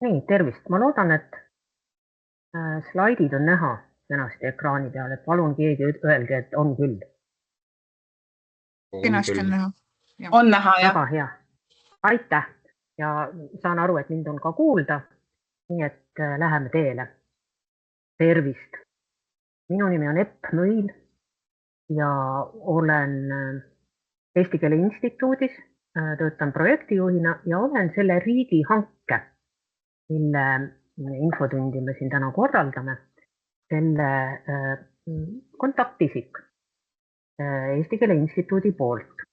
Nii, tervist. Ma loodan, et slaidid on näha kenasti ekraani peal, et palun keegi öelge, et on küll. On Kenasti on küll. näha. On näha, jah. Väga hea. Aitäh. Ja saan aru, et mind on ka kuulda. Nii et läheme teele. Tervist. Minu nimi on Epp Mõil ja olen Eesti Keele Instituudis, töötan projektijuhina ja olen selle riigihanke, mille infotundi me siin täna korraldame, selle kontaktisik Eesti Keele Instituudi poolt.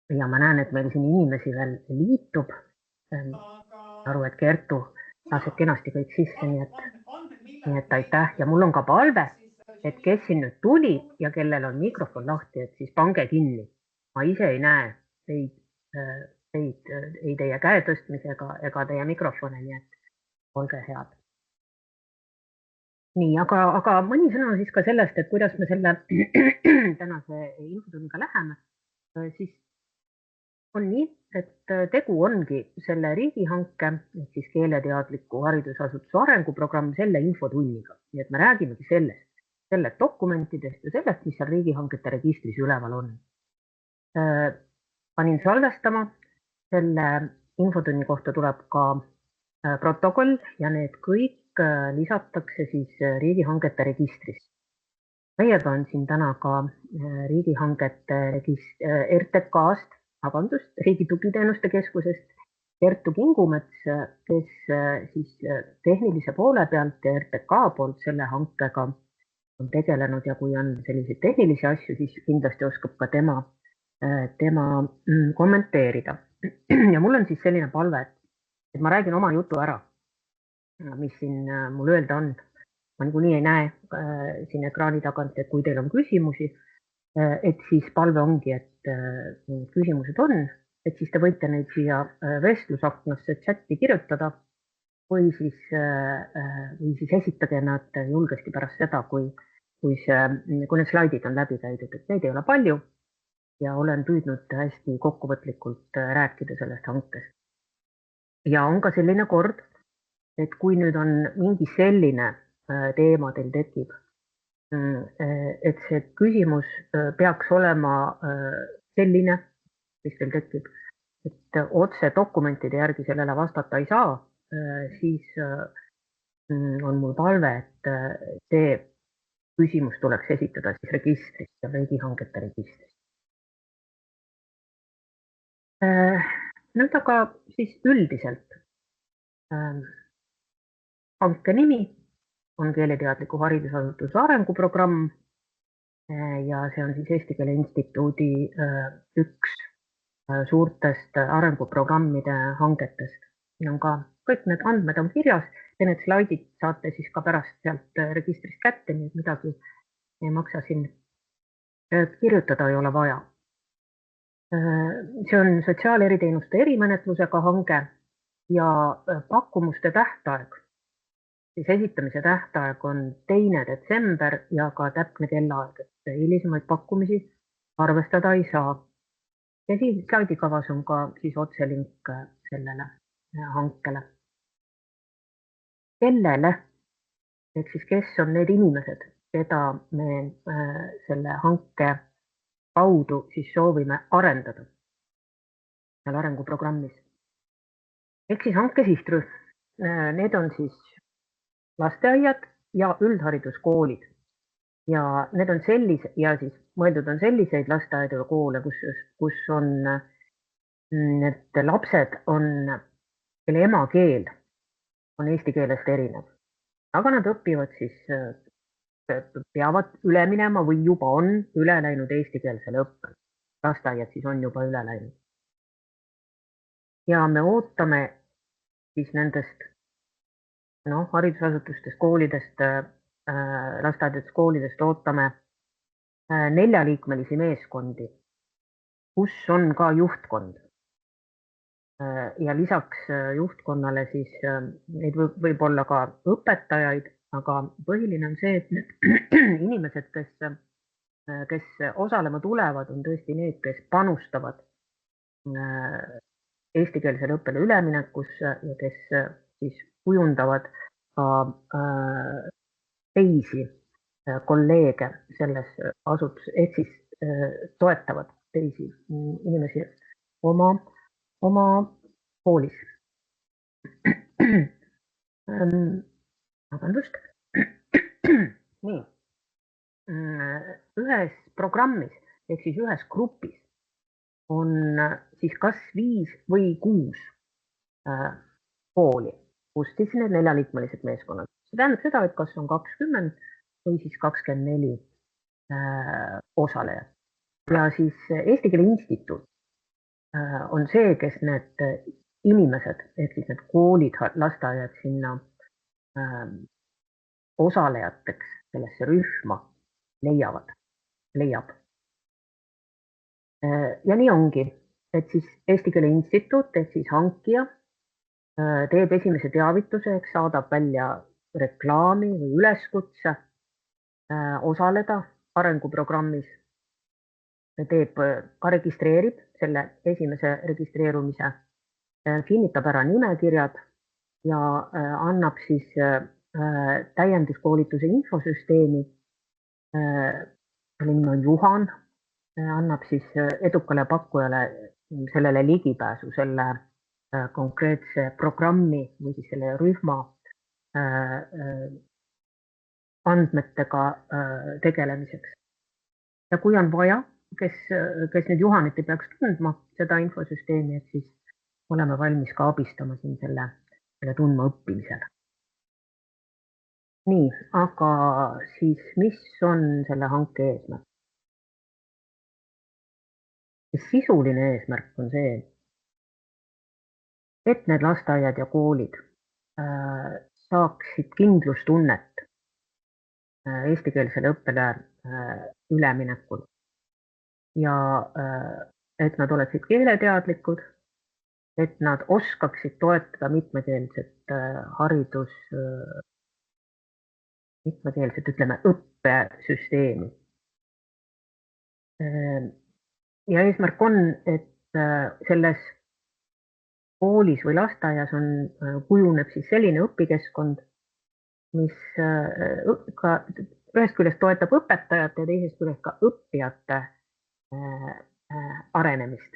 Ja ma näen, et meil siin inimesi veel liitub. Aru, et Kertu laseb kenasti kõik sisse, nii et aitäh. Ja mul on ka palve, et kes siin nüüd tuli ja kellel on mikrofon lahti, et siis pange kinni. Ma ise ei näe teid ei teie käe tõstmisega ega teie mikrofone, nii et olge head. Nii, aga mõni sõna siis ka sellest, et kuidas me selle tänase infotunniga läheme, siis on nii, et tegu ongi selle riigihanke, et siis keeleteadliku haridusasutuse arenguprogramm selle infotunniga. Nii et me räägimegi sellest dokumentidest ja sellest, mis seal riigihangete registris üleval on. Panin salvestama, selle infotunni kohta tuleb ka protokoll ja need kõik lisatakse siis riigihangete registrist. Meiega on siin täna ka riigihangete RTK-st, Riigi Tugiteenuste Keskusest, Kertu Kingumets, kes siis tehnilise poole pealt ja RTK poolt selle hankega on tegelenud ja kui on selliseid tehnilisi asju, siis kindlasti oskab ka tema kommenteerida. Ja mul on siis selline palve, et ma räägin oma jutu ära, mis siin mul öelda on. Ma niikuinii ei näe siin ekraani tagant, et kui teil on küsimusi, et siis palve ongi, et küsimused on, et siis te võite neid siia vestlusaknasse chatti kirjutada või siis esitage nad julgesti pärast seda, kui need slaidid on läbi käidud, et neid ei ole palju ja olen püüdnud hästi kokkuvõtlikult rääkida sellest hankest. Ja on ka selline kord, et kui nüüd on mingi selline teema teil tekib, et see küsimus peaks olema selline, mis teil tekib, et otse dokumentide järgi sellele vastata ei saa, siis on mul palve, et see küsimus tuleks esitada siis registrist ja riigihangete registrist. Nüüd aga siis üldiselt hanke nimi on keeleteadliku haridusasutuse arenguprogramm ja see on siis Eesti Keele Instituudi üks suurtest arenguprogrammide hangetest. Siin on ka kõik need andmed on kirjas ja need slaidid saate siis ka pärast sealt registrist kätte, nii et midagi ei maksa siin kirjutada, ei ole vaja. See on sotsiaaleriteenuste erimenetlusega hange ja pakkumuste tähtaeg, siis esitamise tähtaeg on 2. detsember ja ka täpne kellaaeg, et hilisemaid pakkumisi arvestada ei saa. Ja siis slaidikavas on ka siis otselink sellele hankele. Kellele, ehk siis kes on need inimesed, keda me selle hanke kaudu siis soovime arendada seal arenguprogrammis. Ehk siis hanke sihtrühm. Need on siis lasteaiad ja üldhariduskoolid. Ja need on siis mõeldud on selliseid lasteaedu ja koole, kus on need lapsed kelle emakeel on eesti keelest erinev. Aga nad õpivad siis peavad üle minema või juba on üle läinud eestikeelsele õppele. Lasteaiad siis on juba üle läinud. Ja me ootame siis nendest haridusasutustest, koolidest, lasteaedadest, koolidest ootame 4-liikmelisi meeskondi, kus on ka juhtkond. Ja lisaks juhtkonnale siis neid võib olla ka õpetajaid, aga põhiline on see, et need inimesed, kes osalema tulevad, on tõesti need, kes panustavad eestikeelsele õppele üleminekusse ja kes siis kujundavad ka teisi kolleege selles asutuses, ehk siis toetavad teisi inimesi oma koolis. Vabandust. Nii. Ühes programmis ehk siis ühes grupis on siis kas 5 või 6 kooli, kus siis need 4-liikmelised meeskonnad. See tähendab seda, et kas on 20 või siis 24 osalejat. Ja siis Eesti Keele Instituut on see, kes need inimesed, ehk siis need koolid, lasteaiad sinna osalejateks sellesse rühma leiab. Ja nii ongi, et siis Eesti Keele Instituut ehk siis hankija teeb esimese teavituse, ehk saadab välja reklaami või üleskutse osaleda arenguprogrammis, ka registreerib selle esimese registreerumise, kinnitab ära nimekirjad ja annab siis täienduskoolituse infosüsteemi, selle nimi on Juhan, annab siis edukale pakkujale sellele ligipääsu selle konkreetse programmi või siis selle rühma andmetega tegelemiseks. Ja kui on vaja, kes nüüd Juhanit ei peaks tundma seda infosüsteemi, et siis oleme valmis ka abistama siin selle tundma õppimisel. Nii, aga siis mis on selle hanke eesmärk? Sisuline eesmärk on see, et need lasteaiad ja koolid saaksid kindlustunnet eestikeelsele õppele üleminekul ja et nad oleksid keeleteadlikud, et nad oskaksid toetada mitmekeelset ütleme, õppesüsteemi. Ja eesmärk on, et selles koolis või lasteaias kujuneb siis selline õpikeskkond, mis ka ühest küljest toetab õpetajate ja teisest küljest ka õppijate arenemist.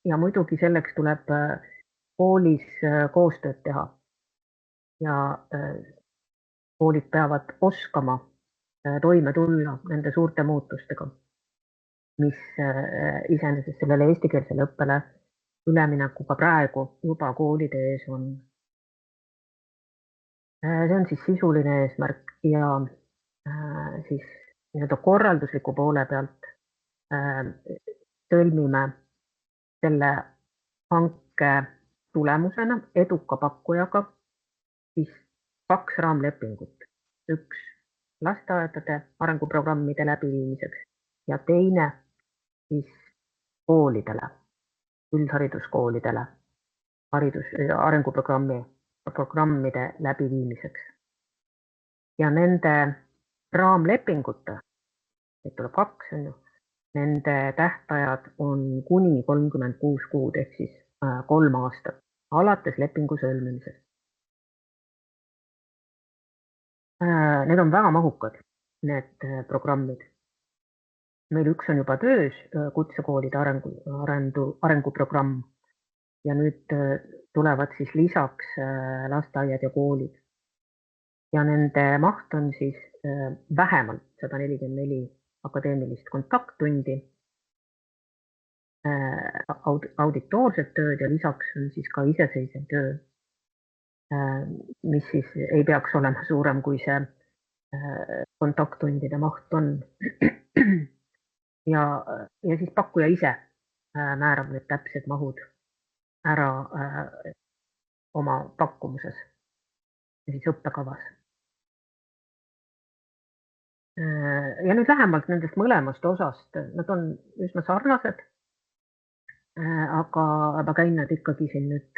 Ja muidugi selleks tuleb koolis koostööd teha ja koolid peavad oskama toime tulla nende suurte muutustega, mis iseenesest sellele eestikeelsele õppele üleminekuga praegu juba koolide ees on. See on siis sisuline eesmärk ja siis nii-öelda korraldusliku poole pealt sõlmime selle hanke tulemusena eduka pakkujaga siis 2 raamlepingut. Üks lasteaedade arenguprogrammide läbiviimiseks ja teine siis koolidele, üldhariduskoolidele arenguprogrammide läbiviimiseks. Ja nende raamlepingute, neid tuleb 2, on ju, nende tähtajad on kuni 36 kuud ehk siis 3 aastat alates lepingu sõlmimisest. Need on väga mahukad, need programmid. Meil üks on juba töös, kutsekoolide arenguprogramm ja nüüd tulevad siis lisaks lasteaiad ja koolid. Ja nende maht on siis vähemalt 144 akadeemilist kontakttundi, auditoorset tööd ja lisaks on siis ka iseseisev töö, mis siis ei peaks olema suurem, kui see kontakttundide maht on. Ja siis pakkuja ise määrab need täpsed mahud ära oma pakkumuses ja siis õppekavas. Ja nüüd lähemalt nendest mõlemast osast, nad on üsna sarnased, aga ma käin nad ikkagi siin nüüd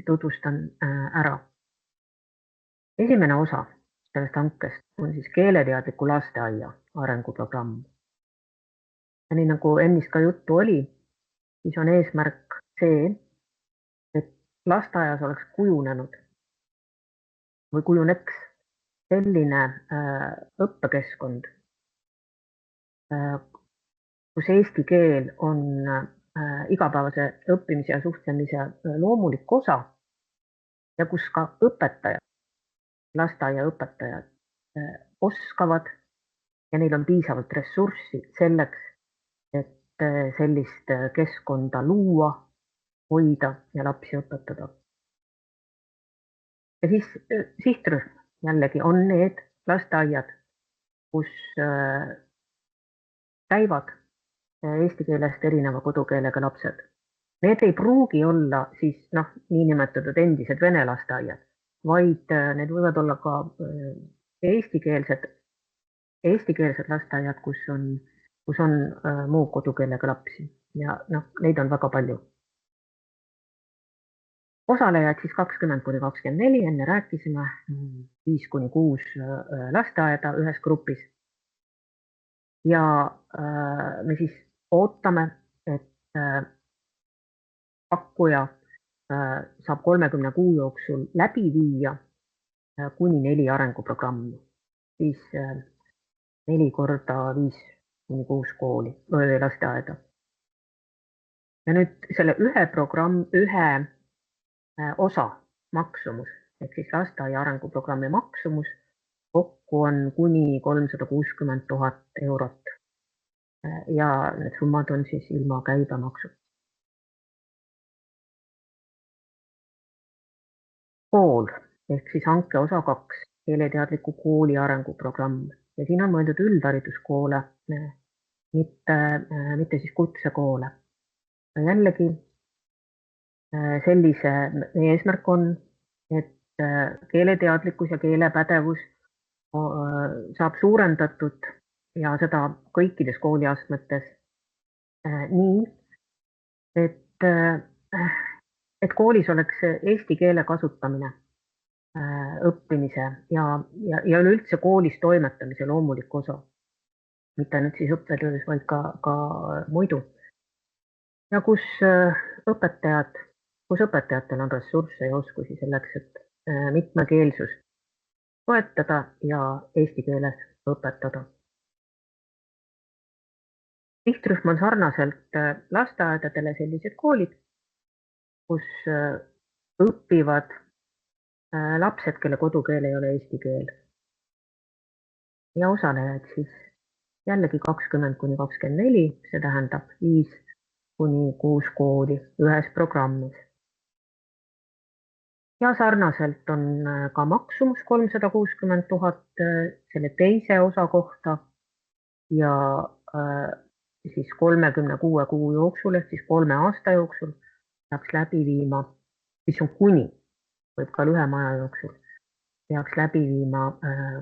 tutvustan ära. Esimene osa sellest hankest on siis keeleteadliku lasteaia arenguprogramm. Ja nii nagu ennist ka juttu oli, siis on eesmärk see, et lasteaias oleks kujunenud või kujuneks selline õppekeskkond, kus eesti keel on igapäevase õppimise ja suhtlemise loomulik osa ja kus ka õpetajad, lasteaiaõpetajad oskavad ja neil on piisavalt ressurssi selleks, et sellist keskkonda luua, hoida ja lapsi õpetada. Ja siis sihtrühm jällegi on need lasteaiad, kus käivad eesti keelest erineva kodukeelega lapsed. Need ei pruugi olla siis niinimetatud endised vene lasteaiad, vaid need võivad olla ka eestikeelsed lasteaiad, kus on muu kodukeelega lapsi ja neid on väga palju. Osalejaid siis 20–24, enne rääkisime, 5–6 lasteaeda ühes grupis. Ja me siis ootame, et pakkuja saab 30 kuu jooksul läbi viia kuni 4 arenguprogrammi, siis 4 korda 5–6 kooli või lasteaeda. Ja nüüd selle ühe osa maksumus ehk siis lasteaia arenguprogrammi maksumus kokku on kuni 360 000 eurot. Ja need summad on siis ilma käibemaksu. Kool ehk siis hanke osa 2, keeleteadliku kooli arenguprogramm ja siin on mõeldud üldhariduskoole, mitte siis kutsekoole. Jällegi sellise eesmärk on, et keeleteadlikkus ja keelepädevus saab suurendatud ja seda kõikides kooliastmetes nii, et koolis oleks eesti keele kasutamine õppimise ja üleüldse koolis toimetamise loomulik osa. Mitte ainult siis õppetöös, vaid ka muidu. Ja kus õpetajatel on ressursse ja oskusi selleks, et mitmekeelsust toetada ja eesti keeles õpetada. Sihtrühm on sarnaselt lasteaedadele sellised koolid, kus õpivad lapsed, kelle kodukeel ei ole eesti keel. Ja osalejaid siis jällegi 20–24, see tähendab 5–6 kooli ühes programmis. Ja sarnaselt on ka maksumus 360 000 selle teise osa kohta ja siis 36 kuu jooksul ehk siis 3 aasta jooksul peaks läbi viima, mis on kuni, võib ka lühema aja jooksul, peaks läbi viima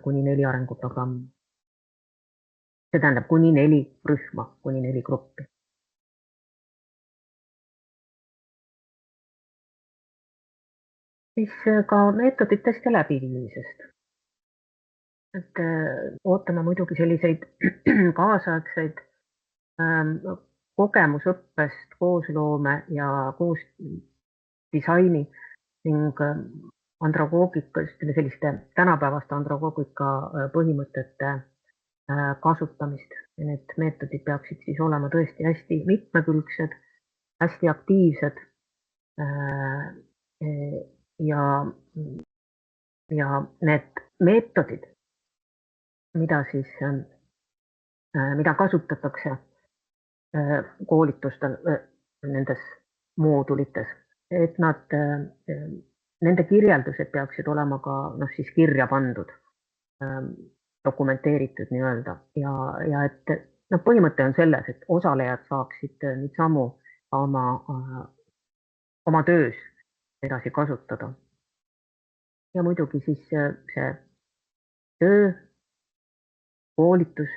kuni 4 arenguprogrammi. See tähendab kuni 4 rühma, kuni 4 gruppi. Siis ka meetoditest ja läbiviimisest. Et ootame muidugi selliseid kaasaegseid kogemusõppest, koosloome ja koosdisaini ning andragoogikast, selliste tänapäevaste andragoogika põhimõtete kasutamist. Ja need meetodid peaksid siis olema tõesti hästi mitmekülgsed, hästi aktiivsed ja need meetodid, mida kasutatakse koolitustel nendes moodulites, et nende kirjeldused peaksid olema ka siis kirja pandud, dokumenteeritud nii-öelda ja et põhimõte on selles, et osalejad saaksid neid samu oma töös edasi kasutada. Ja muidugi siis see töö, koolitus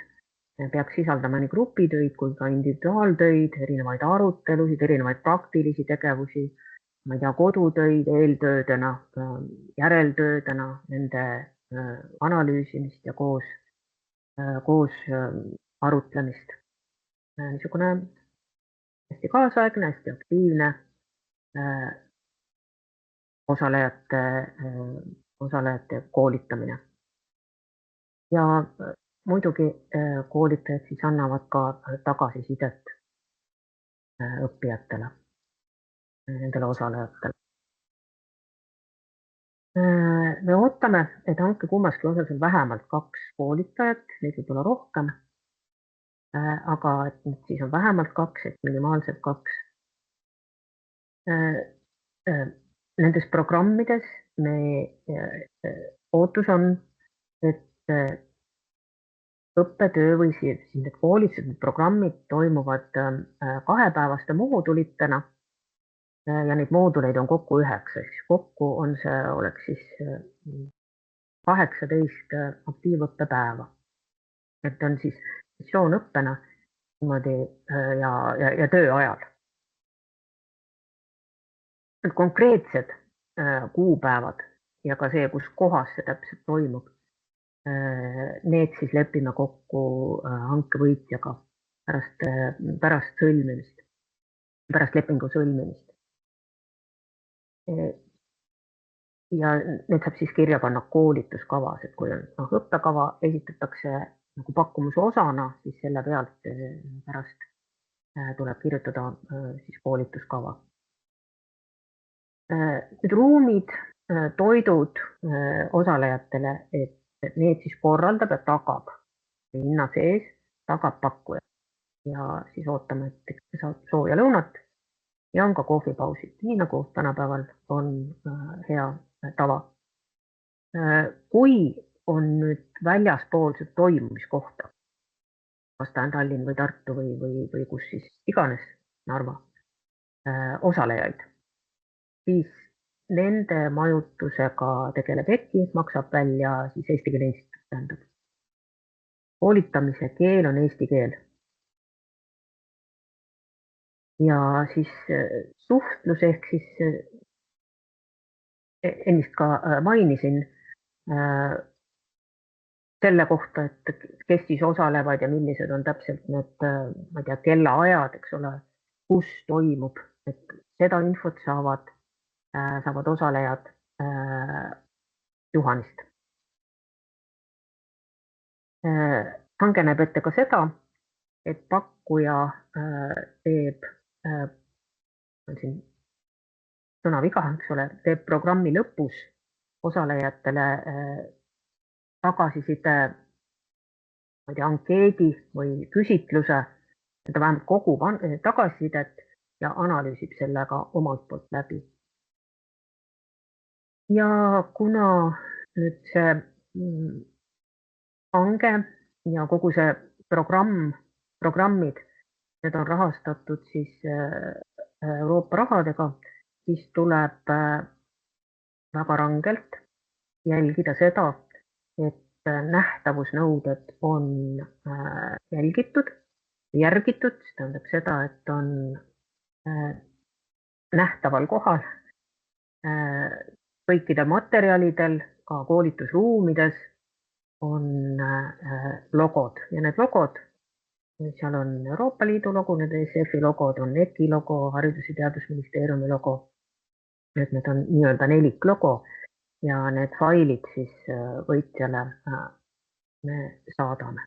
peaks sisaldama nii grupitöid kui ka individuaaltöid, erinevaid arutelusid, erinevaid praktilisi tegevusi, ma ei tea, kodutöid eeltöödena, järeltöödena, nende analüüsimist ja koos arutlemist. Niisugune hästi kaasaegne, hästi aktiivne osalejate koolitamine. Ja muidugi koolitajad siis annavad ka tagasisidet õppijatele, nendele osalejatele. Me ootame, et hanke kummaski osas on vähemalt 2 koolitajat, neid võib olla rohkem, aga et siis on vähemalt 2, et minimaalselt 2. Nendes programmides ootus on, et õppetöö või siis need koolitused, programmid toimuvad 2-päevaste moodulitena ja neid mooduleid on kokku 9, siis kokku on oleks siis 18 aktiivõppepäeva. Et on siis sessioonõppena niimoodi ja tööajal. Konkreetsed kuupäevad ja ka see, kus kohas see täpselt toimub, need siis lepime kokku hanke võitjaga pärast sõlmimist, pärast lepingu sõlmimist. Ja need saab siis kirja panna koolituskavas, et kui on õppekava esitatakse nagu pakkumuse osana, siis selle pealt pärast tuleb kirjutada siis koolituskava. Nüüd ruumid, toidud osalejatele, et need siis korraldab ja tagab hinna sees, tagab pakkuja ja siis ootame, et saab sooja lõunat ja on ka kohvipausid, nii nagu tänapäeval on hea tava. Kui on nüüd väljaspoolset toimumiskohta, kas ta on Tallinn või Tartu või kus siis iganes Narva osalejaid, siis nende majutusega tegeleb EKI, maksab välja siis Eesti Keele Instituut, tähendab. Koolitamise keel on eesti keel. Ja siis suhtlus ehk siis ennist ka mainisin selle kohta, et kes siis osalevad ja millised on täpselt need, ma ei tea, kellaajad, eks ole, kus toimub, et seda infot saavad osalejad Juhanist. Hange näeb ette ka seda, et pakkuja teeb, on siin sõnaviga, eks ole, teeb programmi lõpus osalejatele tagasiside, ma ei tea, ankeedi või küsitluse, ta vähemalt kogub tagasisidet ja analüüsib selle ka omalt poolt läbi. Ja kuna nüüd see hange ja kogu see programmid, need on rahastatud siis Euroopa rahadega, siis tuleb väga rangelt jälgida seda, et nähtavusnõuded on järgitud, see tähendab seda, et on nähtaval kohal kõikidel materjalidel, ka koolitusruumides on logod ja need logod, seal on Euroopa Liidu logo, need ESF-i logod, on EKI logo, Haridus- ja Teadusministeeriumi logo, need on nii-öelda neliklogo ja need failid siis võitjale me saadame.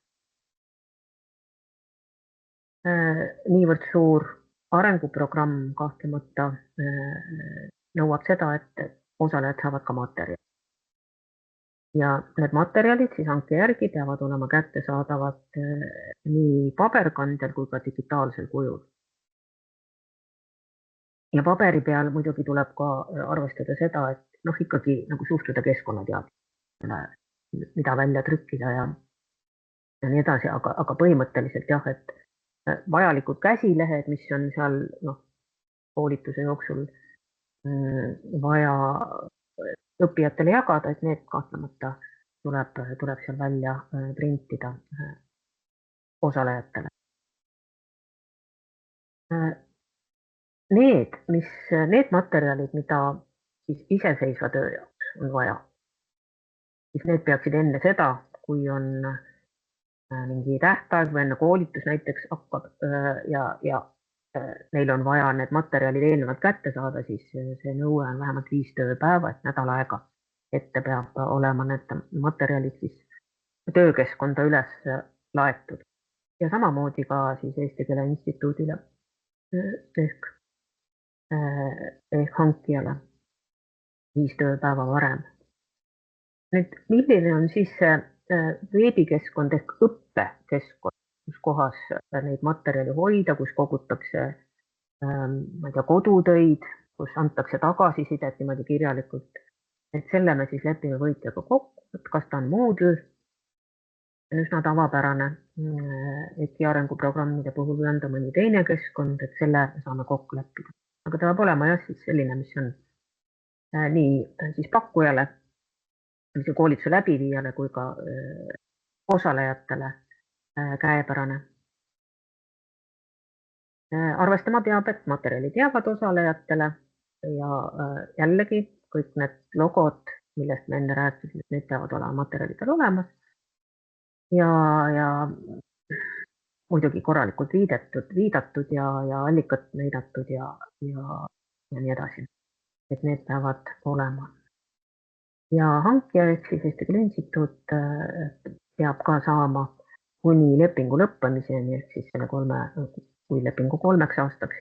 Niivõrd suur arenguprogramm kahtlemata nõuab seda, et osalejad saavad ka materjali. Ja need materjalid siis hanke järgi peavad olema kättesaadavad nii paberkandjal kui ka digitaalsel kujul. Ja paberi peal muidugi tuleb ka arvestada seda, et ikkagi nagu suhtuda keskkonnateadusele, mida välja trükkida ja nii edasi, aga põhimõtteliselt jah, et vajalikud käsilehed, mis on seal koolituse jooksul vaja õppijatele jagada, et need kahtlemata tuleb seal välja printida osalejatele. Need materjalid, mida siis iseseisva töö jaoks on vaja, siis need peaksid enne seda, kui on mingi tähtaeg või enne koolitus näiteks hakkab ja neil on vaja need materjalid eelnevalt kätte saada, siis see nõue on vähemalt 5 tööpäeva, et nädal aega ette peab olema need materjalid siis töökeskkonda üles laetud. Ja samamoodi ka siis Eesti Keele Instituudile ehk hankijale 5 tööpäeva varem. Nüüd, milline on siis see veebikeskkond ehk õppekeskkond, kus kohas neid materjali hoida, kus kogutakse ma ei tea, kodutöid, kus antakse tagasisidet niimoodi kirjalikult. Et selle me siis lepime võitjaga kokku, et kas ta on Moodle, see on üsna tavapärane EKI arenguprogrammide puhul või on ta mõni teine keskkond, et selle saame kokku leppida. Aga ta peab olema jah siis selline, mis on nii siis pakkujale, koolituse läbiviijale kui ka osalejatele käepärane. Arvestama peab, et materjalid jäävad osalejatele ja jällegi kõik need logod, millest me enne rääkisime, need peavad olema materjalidel olemas ja muidugi korralikult viidatud ja allikat näidatud ja nii edasi. Et need peavad olema. Ja hankija ehk siis Eesti Keele Instituut peab ka saama kuni lepingu lõppemiseni ehk siis selle kui lepingu 3 aastaks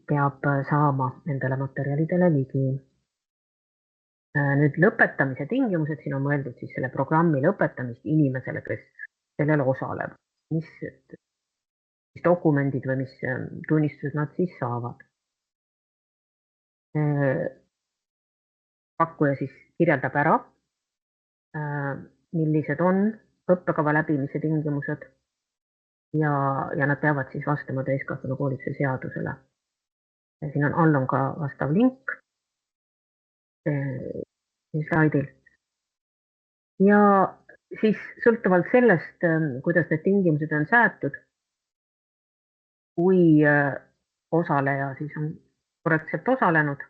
peab saama nendele materjalidele ligi. Nüüd lõpetamise tingimused, siin on mõeldud siis selle programmi lõpetamist inimesele, kes sellel osaleb. Mis dokumendid või mis tunnistused nad siis saavad. Pakkuja siis kirjeldab ära, millised on õppekava läbimise tingimused ja nad peavad siis vastama täiskasvanukoolituse seadusele. Siin all on ka vastav link slaidil. Ja siis sõltuvalt sellest, kuidas need tingimused on säätud, kui osaleja siis on korrektselt osalenud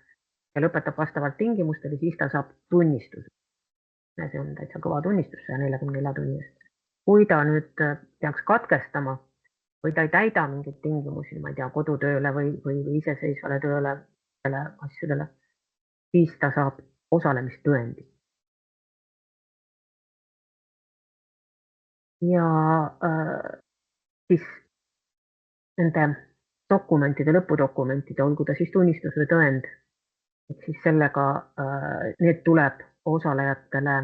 ja lõpetab vastavalt tingimustele, siis ta saab tunnistuse. See on täitsa kõva tunnistus 144 tunni eest. Kui ta nüüd peaks katkestama või ta ei täida mingeid tingimusi, ma ei tea, kodutööle või iseseisvale tööle, asjadele, siis ta saab osalemistõendi. Ja siis nende dokumentide, lõpudokumentide, olgu ta siis tunnistus või tõend, et siis sellega need tuleb osalejatele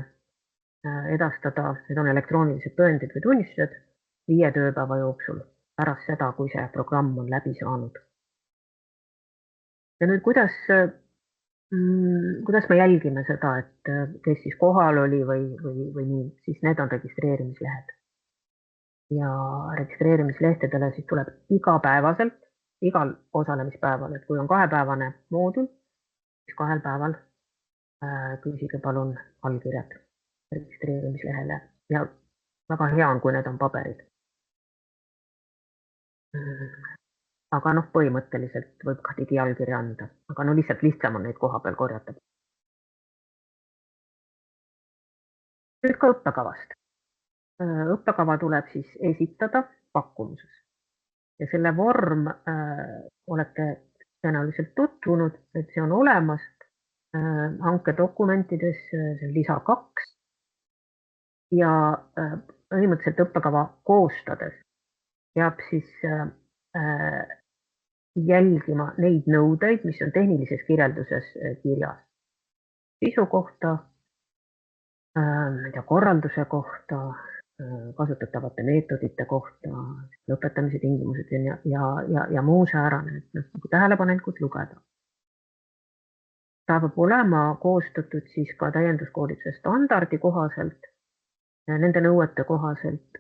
edastada, need on elektroonilised tõendid või tunnistused 5 tööpäeva jooksul pärast seda, kui see programm on läbi saanud. Ja nüüd, kuidas me jälgime seda, et kes siis kohal oli või nii, siis need on registreerimislehed. Ja registreerimislehtedele siis tuleb igapäevaselt, igal osalemispäeval, et kui on 2-päevane moodul, siis 2 päeval küsige palun allkirjad registreerimislehele ja väga hea on, kui need on paberid. Aga põhimõtteliselt võib ka digiallkirja anda, aga lihtsalt lihtsam on neid koha peal korjata. Nüüd ka õppekavast. Õppekava tuleb siis esitada pakkumuses ja selle vorm olete tõenäoliselt tutvunud, et see on olemas hankedokumentides, see on lisa 2 ja põhimõtteliselt õppekava koostades peab siis jälgima neid nõudeid, mis on tehnilises kirjelduses kirjas. Sisu kohta, korralduse kohta, kasutatavate meetodite kohta, lõpetamise tingimused ja muu säärane, et tähelepanelikult lugeda. Ta peab olema koostatud siis ka täienduskoolituse standardi kohaselt, nende nõuete kohaselt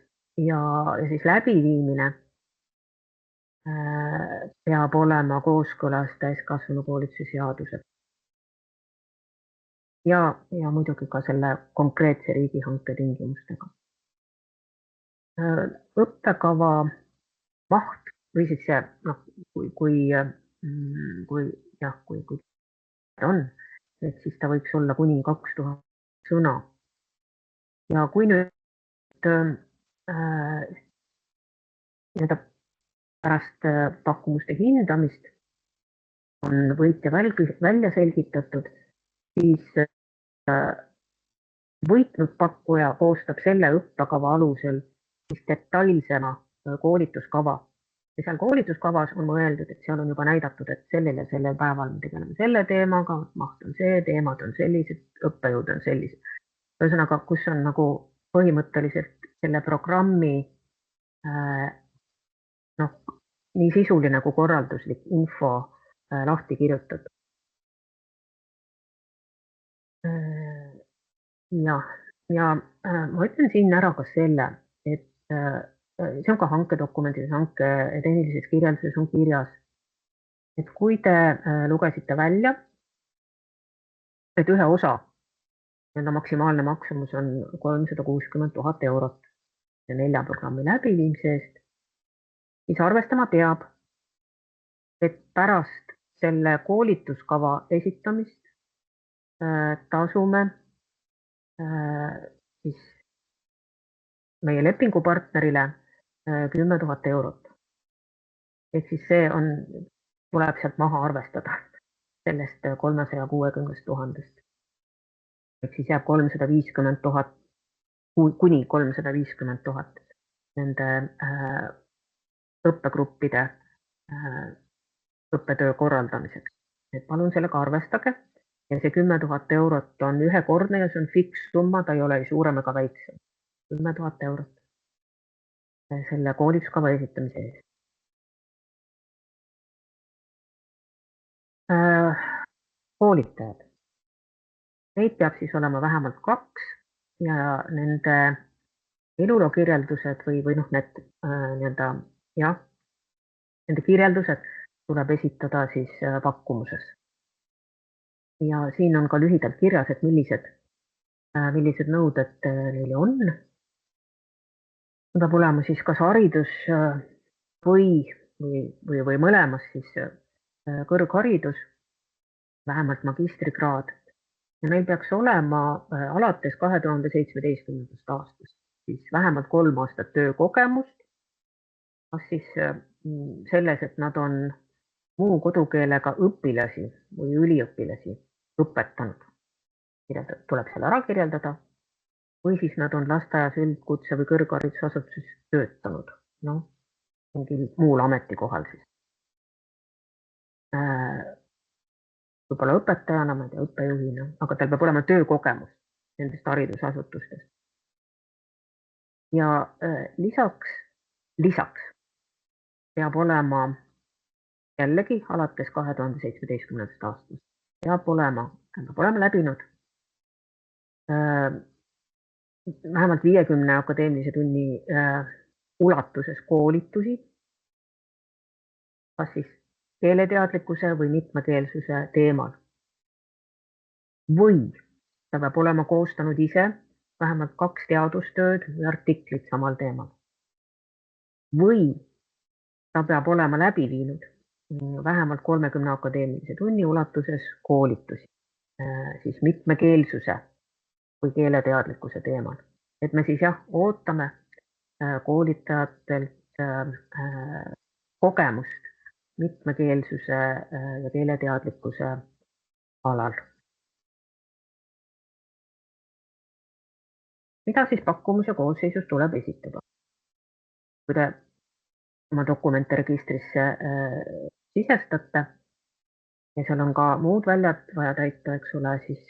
ja siis läbiviimine peab olema kooskõlas täiskasvanukoolituse seadusega. Ja muidugi ka selle konkreetse riigihanke tingimustega. Õppekava maht või siis see, kui on, et siis ta võiks olla kuni 2000 sõna. Ja kui nüüd pärast pakkumuste hindamist on võitja välja selgitatud, siis võitnud pakkuja koostab selle õppekava alusel siis detailsema koolituskava. Ja seal koolituskavas on mõeldud, et seal on juba näidatud, et sellel päeval me tegeleme selle teemaga, maht on see, teemad on sellised, õppejõud on sellised. Ühesõnaga, kus on nagu põhimõtteliselt selle programmi nii sisuline kui korralduslik info lahti kirjutatud. Ja ma ütlen siin ära ka selle, et see on ka hankedokumendis, hanke tehnilises kirjelduses on kirjas, et kui te lugesite välja, et ühe osa maksimaalne maksumus on 360 000 eurot ja 4 programmi läbiviimise eest, siis arvestama peab, et pärast selle koolituskava esitamist tasume siis meie lepingupartnerile 10 000 eurot. Ehk siis see tuleb sealt maha arvestada sellest 360 000. Ehk siis jääb 350 000 kuni 350 000 nende õppegruppide õppetöö korraldamiseks. Et palun sellega arvestage. Ja see 10 000 eurot on ühekordne ja see on fikssumma, ta ei ole ei suurem ega väiksem. 10 000 eurot selle koolituskava esitamise eest. Koolitajad. Neid peab siis olema vähemalt 2 ja nende eluloo kirjeldused või need nende kirjeldused tuleb esitada siis pakkumuses. Ja siin on ka lühidalt kirjas, et millised nõuded neile on. Peab olema siis kas haridus või mõlemas siis kõrgharidus, vähemalt magistrikraad. Ja neil peaks olema alates 2017. aastast siis vähemalt 3 aastat töökogemust. Kas siis selles, et nad on muu kodukeelega õpilasi või üliõpilasi õpetanud, tuleb seal ära kirjeldada, või siis nad on lasteaias, üldkutse või kõrgharidusasutuses töötanud, mingil muul ametikohal siis. Võib-olla õpetajana, ma ei tea, õppejuhina, aga tal peab olema töökogemus nendest haridusasutustest. Ja lisaks peab olema jällegi alates 2017. aastast peab olema läbinud vähemalt 50 akadeemilise tunni ulatuses koolitusi, kas siis keeleteadlikkuse või mitmekeelsuse teemal. Või ta peab olema koostanud ise vähemalt 2 teadustööd või artiklit samal teemal. Või ta peab olema läbi viinud vähemalt 30 akadeemilise tunni ulatuses koolitusi siis mitmekeelsuse või keeleteadlikkuse teemal. Et me siis ootame koolitajatelt kogemust mitmekeelsuse ja keeleteadlikkuse alal. Mida siis pakkumise koosseisus tuleb esitada? Kui te oma dokumente registrisse sisestate ja seal on ka muud väljad vaja täita, eks ole, siis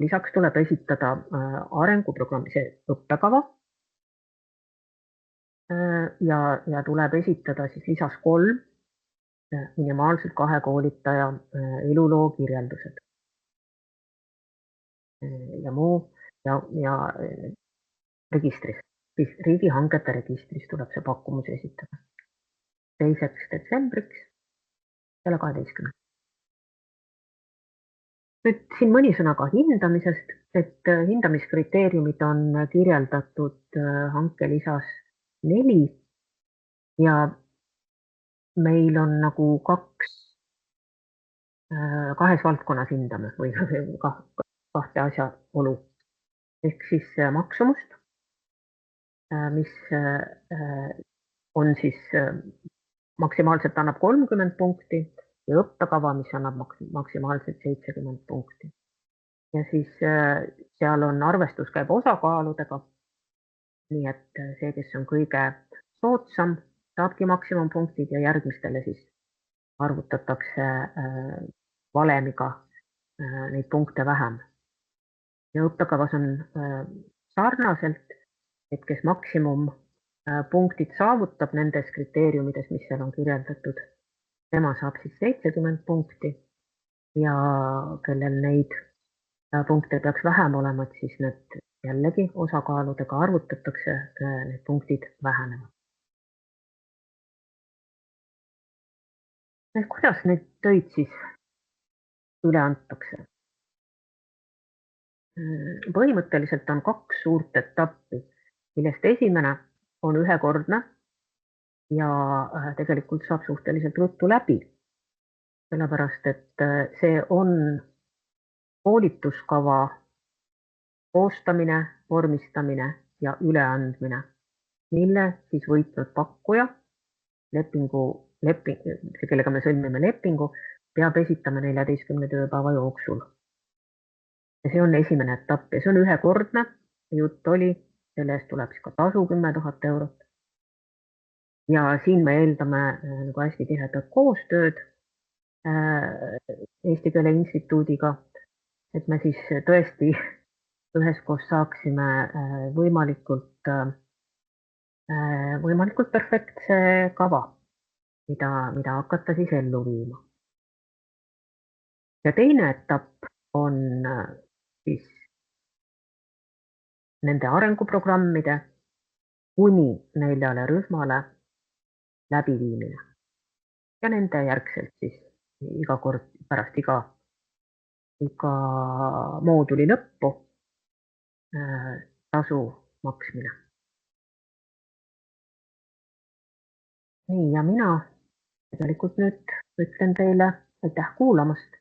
lisaks tuleb esitada arenguprogrammi, see õppekava ja tuleb esitada siis lisas 3 minimaalselt 2 koolitaja eluloo kirjeldused ja muu ja registris, siis riigihangete registris tuleb see pakkumus esitada 2. detsembriks kella 12. Nüüd siin mõni sõna ka hindamisest, et hindamiskriteeriumid on kirjeldatud hanke lisas 4 ja meil on nagu 2 valdkonnas hindame või 2 asjaolu. Ehk siis maksumust, mis on siis maksimaalselt annab 30 punkti ja õppekava, mis annab maksimaalselt 70 punkti. Ja siis seal on arvestus käib osakaaludega. Nii et see, kes on kõige soodsam, saabki maksimumpunktid ja järgmistele siis arvutatakse valemiga neid punkte vähem. Ja õppekavas on sarnaselt, et kes maksimum punktid saavutab nendes kriteeriumides, mis seal on kirjeldatud, tema saab siis 70 punkti ja kellel neid punkte peaks vähem olema, et siis need jällegi osakaaludega arvutatakse, need punktid vähenevad. Kuidas neid töid siis üle antakse? Põhimõtteliselt on 2 suurt etappi, millest esimene on ühekordne ja tegelikult saab suhteliselt ruttu läbi. Sellepärast, et see on koolituskava koostamine, vormistamine ja üleandmine, mille siis võitnud pakkuja, kellega me sõlmime lepingu, peab esitama 14 tööpäeva jooksul. Ja see on esimene etapp ja see on ühekordne. Jutt oli, selle eest tuleb siis ka tasu 10 000 eurot. Ja siin me eeldame nagu hästi tihedat koostööd Eesti Keele Instituudiga, et me siis tõesti üheskoos saaksime võimalikult perfektse kava, mida hakata siis ellu viima. Ja teine etapp on siis nende arenguprogrammide kuni 4 rühmale läbiviimine. Ja nende järgselt siis iga kord pärast iga mooduli lõppu tasu maksmine. Nii, ja mina tegelikult nüüd ütlen teile aitäh kuulamast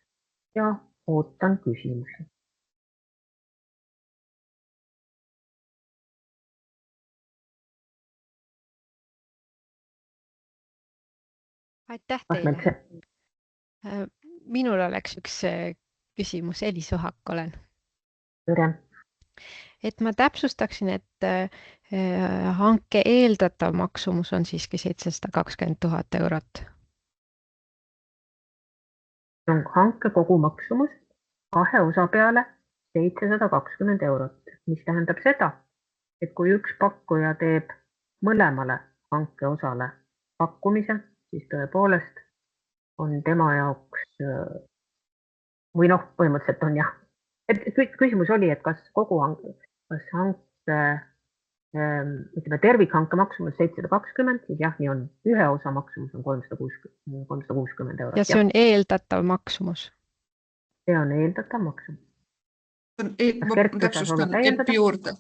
ja ootan küsimusi. Aitäh teile. Minul oleks üks küsimus, Elis Ohak olen. Tere. Et ma täpsustaksin, et hanke eeldatav maksumus on siiski 720 000 eurot. Hanke kogu maksumus 2 osa peale 720 eurot, mis tähendab seda, et kui üks pakkuja teeb mõlemale hanke osale pakkumise, siis tõepoolest on tema jaoks või põhimõtteliselt on jah. Et küsimus oli, et kas kogu hanke, tervikhanke maksumus 720, siis jah, nii on. Ühe osa maksumus on 360 eurot. Ja see on eeldatav maksumus? See on eeldatav maksumus. Ma täpsustan juurde.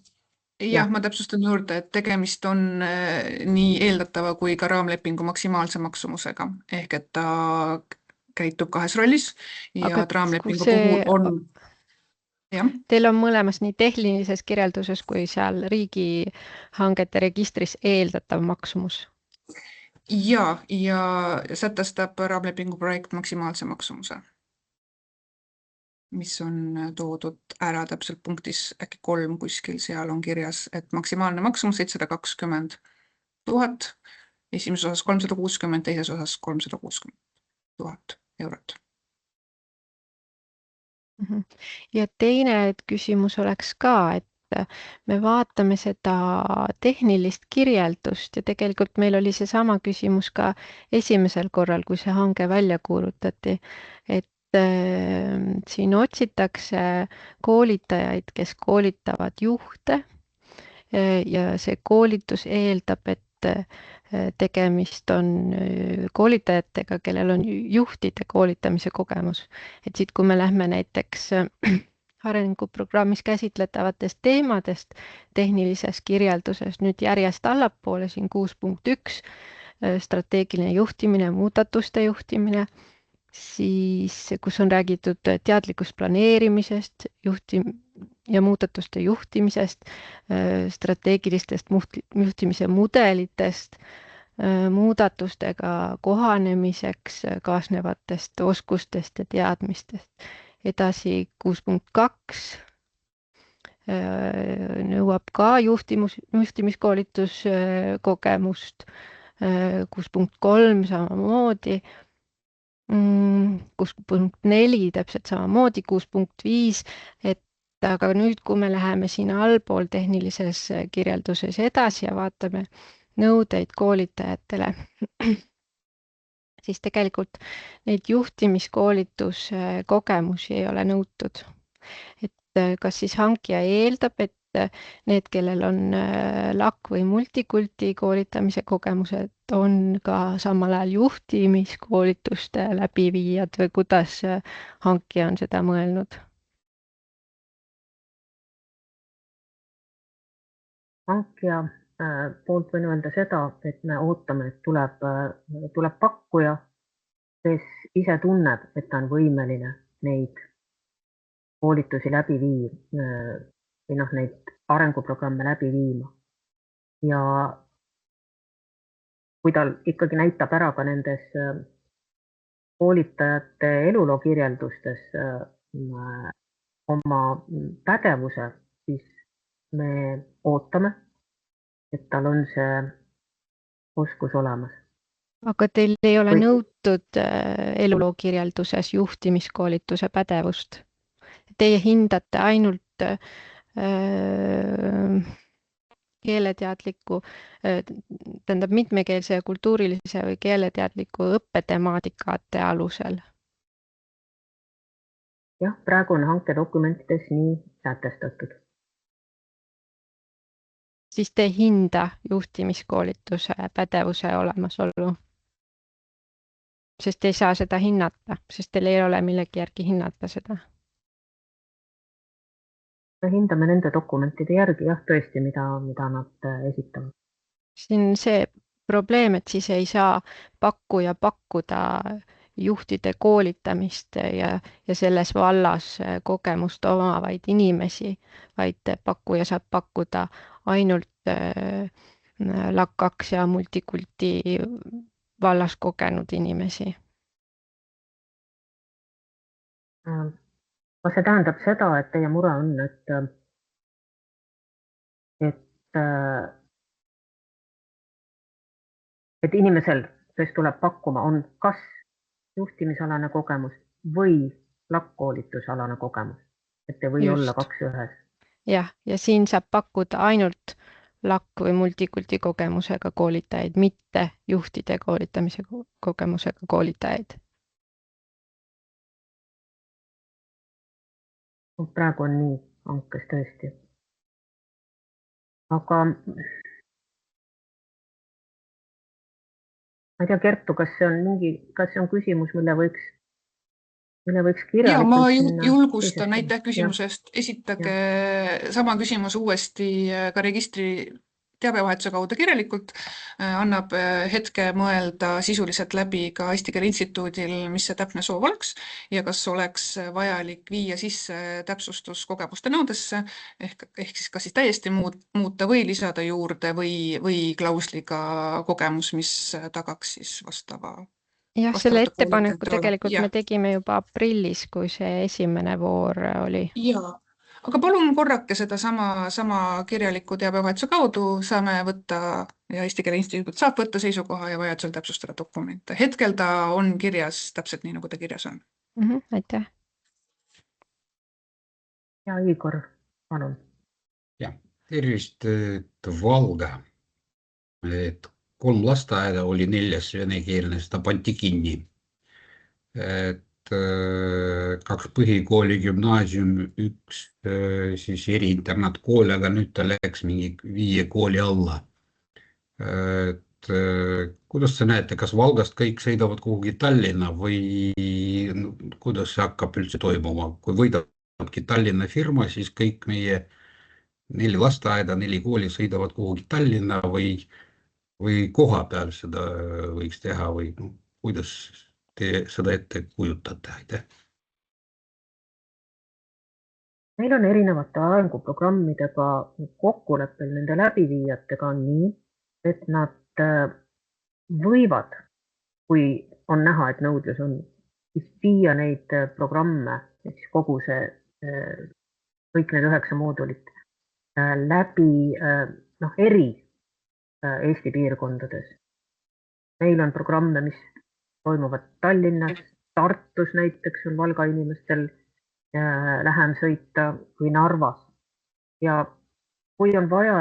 Jah, ma täpsustan juurde, et tegemist on nii eeldatava kui ka raamlepingu maksimaalse maksumusega. Ehk et ta käitub 2 rollis ja raamlepingu puhul on... Ja. Teil on mõlemas nii tehnilises kirjelduses kui seal riigihangete registris eeldatav maksumus? Ja sätestab raamlepingu projekt maksimaalse maksumuse, mis on toodud ära täpselt punktis äkki 3 kuskil, seal on kirjas, et maksimaalne maksumus 720 000, esimeses osas 360, teises osas 360 000 eurot. Ja teine küsimus oleks ka, et me vaatame seda tehnilist kirjeldust ja tegelikult meil oli see sama küsimus ka esimesel korral, kui see hange välja kuulutati, et siin otsitakse koolitajaid, kes koolitavad juhte ja see koolitus eeldab, et tegemist on koolitajatega, kellel on juhtide koolitamise kogemus. Et siit, kui me lähme näiteks arenguprogrammis käsitletavatest teemadest tehnilises kirjelduses nüüd järjest allapoole, siin 6.1, strateegiline juhtimine, muudatuste juhtimine, siis kus on räägitud teadlikust planeerimisest ja muudatuste juhtimisest, strateegilistest juhtimise mudelitest, muudatustega kohanemiseks kaasnevatest oskustest ja teadmistest. Edasi 6.2 nõuab ka juhtimiskoolituskogemust, 6.3 samamoodi, 6.4 täpselt samamoodi, 6.5, et aga nüüd, kui me läheme siin allpool tehnilises kirjelduses edasi ja vaatame nõudeid koolitajatele, siis tegelikult neid juhtimiskoolituskogemusi ei ole nõutud. Et kas siis hankija eeldab, et need, kellel on LAK või multikulti koolitamise kogemused, on ka samal ajal juhtimiskoolituste läbiviijad või kuidas hankija on seda mõelnud? Hankija poolt võin öelda seda, et me ootame, et tuleb pakkuja, kes ise tunneb, et ta on võimeline neid koolitusi läbi viima või neid arenguprogramme läbi viima. Ja kui tal ikkagi näitab ära ka nendes koolitajate eluloo kirjeldustes oma pädevuse, siis me ootame, et tal on see oskus olemas. Aga teil ei ole nõutud eluloo kirjelduses juhtimiskoolituse pädevust? Teie hindate ainult keeleteadliku, tähendab mitmekeelse ja kultuurilise või keeleteadliku õppetemaatikate alusel? Jah, praegu on hankedokumentides nii sätestatud. Siis te ei hinda juhtimiskoolituse pädevuse olemasolu? Sest te ei saa seda hinnata, sest teil ei ole millegi järgi hinnata seda? Me hindame nende dokumentide järgi, jah, tõesti, mida nad esitavad. Siin see probleem, et siis ei saa pakkuda juhtide koolitamist ja selles vallas kogemust omavaid inimesi, vaid pakkuja saab pakkuda ainult LAK 2 ja multikulti vallas kogenud inimesi. Kas see tähendab seda, et teie mure on, et inimesel, kes tuleb pakkuma, on kas juhtimisalane kogemus või LAK-koolitusalane kogemus, et ei või olla kaks ühes? Jah, ja siin saab pakkuda ainult LAK või multikulti kogemusega koolitajaid, mitte juhtide koolitamise kogemusega koolitajaid. Praegu on nii hankes tõesti. Aga ma ei tea, Kertu, kas see on küsimus, mille võiks kirjalikult... Ja ma julgustan, aitäh küsimusest. Esitage sama küsimus uuesti ka registri teabevahetuse kaudu kirjalikult. Annab hetke mõelda sisuliselt läbi ka Eesti Keele Instituudil, mis see täpne soov oleks ja kas oleks vajalik viia sisse täpsustus kogemuste nõudesse ehk siis kas siis täiesti muuta või lisada juurde või klausliga kogemus, mis tagaks siis vastava. Jah, selle ettepaneku tegelikult me tegime juba aprillis, kui see esimene voor oli. Jaa. Aga palun korrake seda sama kirjaliku teabevahetuse kaudu saame võtta ja Eesti Keele Instituut saab võtta seisukoha ja vajadusel täpsustada dokumente. Hetkel ta on kirjas täpselt nii, nagu ta kirjas on. Aitäh. Ja Igor, palun. Ja, tervist Valga. 3 lasteaeda oli 4 venekeelne, seda pandi kinni. 2 põhikooli, gümnaasium, 1 siis eriinternatkool, aga nüüd ta läks mingi 5 kooli alla. Kuidas te näete, kas Valgast kõik sõidavad kuhugi Tallinna või kuidas see hakkab üldse toimuma? Kui võidabki Tallinna firma, siis kõik meie 4 lasteaeda, 4 kooli sõidavad kuhugi Tallinna või koha peal seda võiks teha või kuidas te seda ette kujutate? Aitäh. Meil on erinevate arenguprogrammidega kokkuleppel nende läbiviijatega nii, et nad võivad, kui on näha, et nõudlus on, siis viia neid programme, siis kogu see, kõik need 9 moodulit läbi eri Eesti piirkondades. Meil on programme, mis toimuvad Tallinnas, Tartus näiteks on Valga inimestel lähem sõita või Narvas. Ja kui on vaja,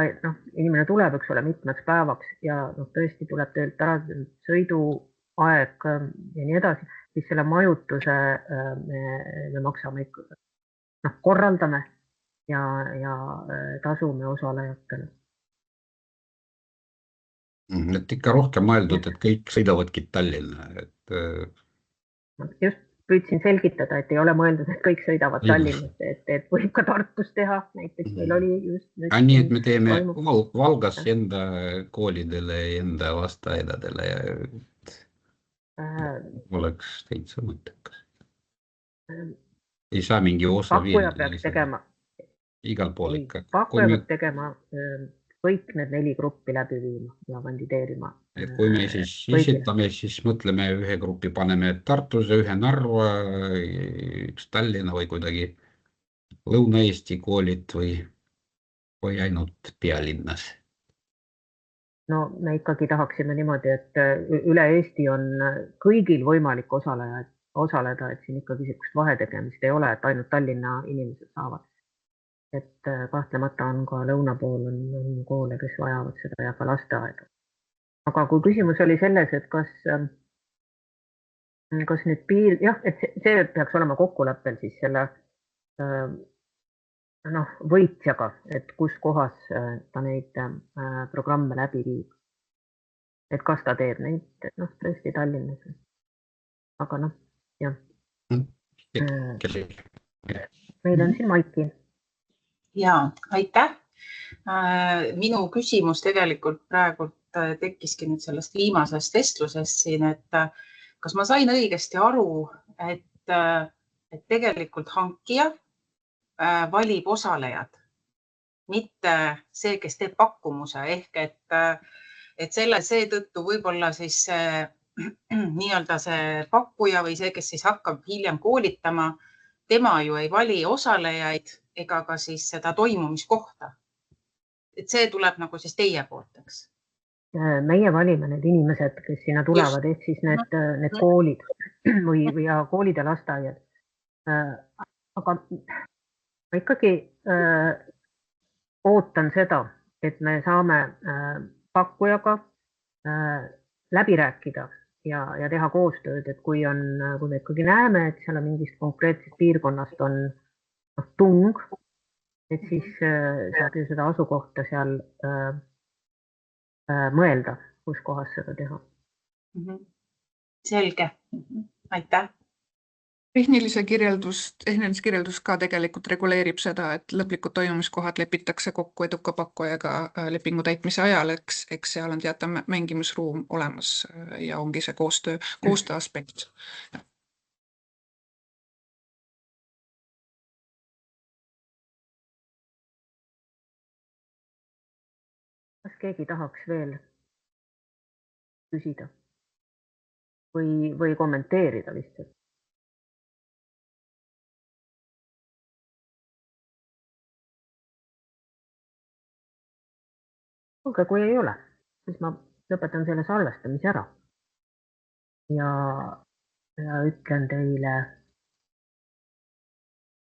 inimene tuleb, eks ole, mitmeks päevaks ja tõesti tuleb töölt ära sõiduaeg ja nii edasi, siis selle majutuse me maksame ikka, korraldame ja tasume osalejatele. Et ikka rohkem mõeldud, et kõik sõidavadki Tallinna. Just püüdsin selgitada, et ei ole mõeldud, et kõik sõidavad Tallinnasse, et võib ka Tartus teha. Näiteks meil oli just... Nii, et me teeme Valgas enda koolidele, enda lasteaedadele ja oleks täitsa mõttekas. Ei saa mingi osa pakkuja peaks tegema. Igal pool ikka. Pakkuja peaks tegema kõik need 4 gruppi läbi viima ja kandideerima. Et kui me siis esitame, siis mõtleme ühe gruppi, paneme Tartuse, ühe Narva, üks Tallinna või kuidagi Lõuna-Eesti koolid või ainult pealinnas. No me ikkagi tahaksime niimoodi, et üle Eesti on kõigil võimalik osaleda, et siin ikkagi niisugust vahetegemist ei ole, et ainult Tallinna inimesed saavad. Et kahtlemata on ka lõuna pool on koole, kes vajavad seda ja ka lasteaeda. Aga kui küsimus oli selles, et kas nüüd et see peaks olema kokkuleppel siis selle võitjaga, et kus kohas ta neid programme läbi viib. Et kas ta teeb neid tõesti Tallinnas. Aga jah. Meil on siin Maiki. Jaa, aitäh. Minu küsimus tegelikult praegu tekkiski nüüd sellest viimasest vestlusest siin, et kas ma sain õigesti aru, et tegelikult hankija valib osalejad, mitte see, kes teeb pakkumuse, ehk et seetõttu võib-olla siis nii-öelda see pakkuja või see, kes siis hakkab hiljem koolitama, tema ju ei vali osalejaid ega ka siis seda toimumiskohta. Et see tuleb nagu siis teie poolt, eks? Meie valime need inimesed, kes sinna tulevad, ehk siis need koolid või koolid ja lasteaiad. Aga ma ikkagi ootan seda, et me saame pakkujaga läbi rääkida ja teha koostööd, et kui me ikkagi näeme, et seal mingist konkreetsest piirkonnast on tung, et siis saab ju seda asukohta seal mõelda, kus kohas seda teha. Selge. Aitäh. Tehniline kirjeldus ka tegelikult reguleerib seda, et lõplikud toimumiskohad lepitakse kokku eduka pakkujaga lepingu täitmise ajal, eks seal on teatav mängimisruum olemas ja ongi see koostöö aspekt. Kas keegi tahaks veel küsida või kommenteerida lihtsalt? Kuulge, kui ei ole, siis ma lõpetan selle salvestamise ära ja ütlen teile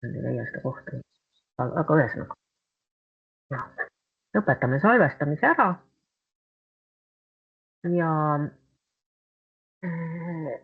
seda kohta, aga ühesõnaga. Lõpetame salvestamise ära ja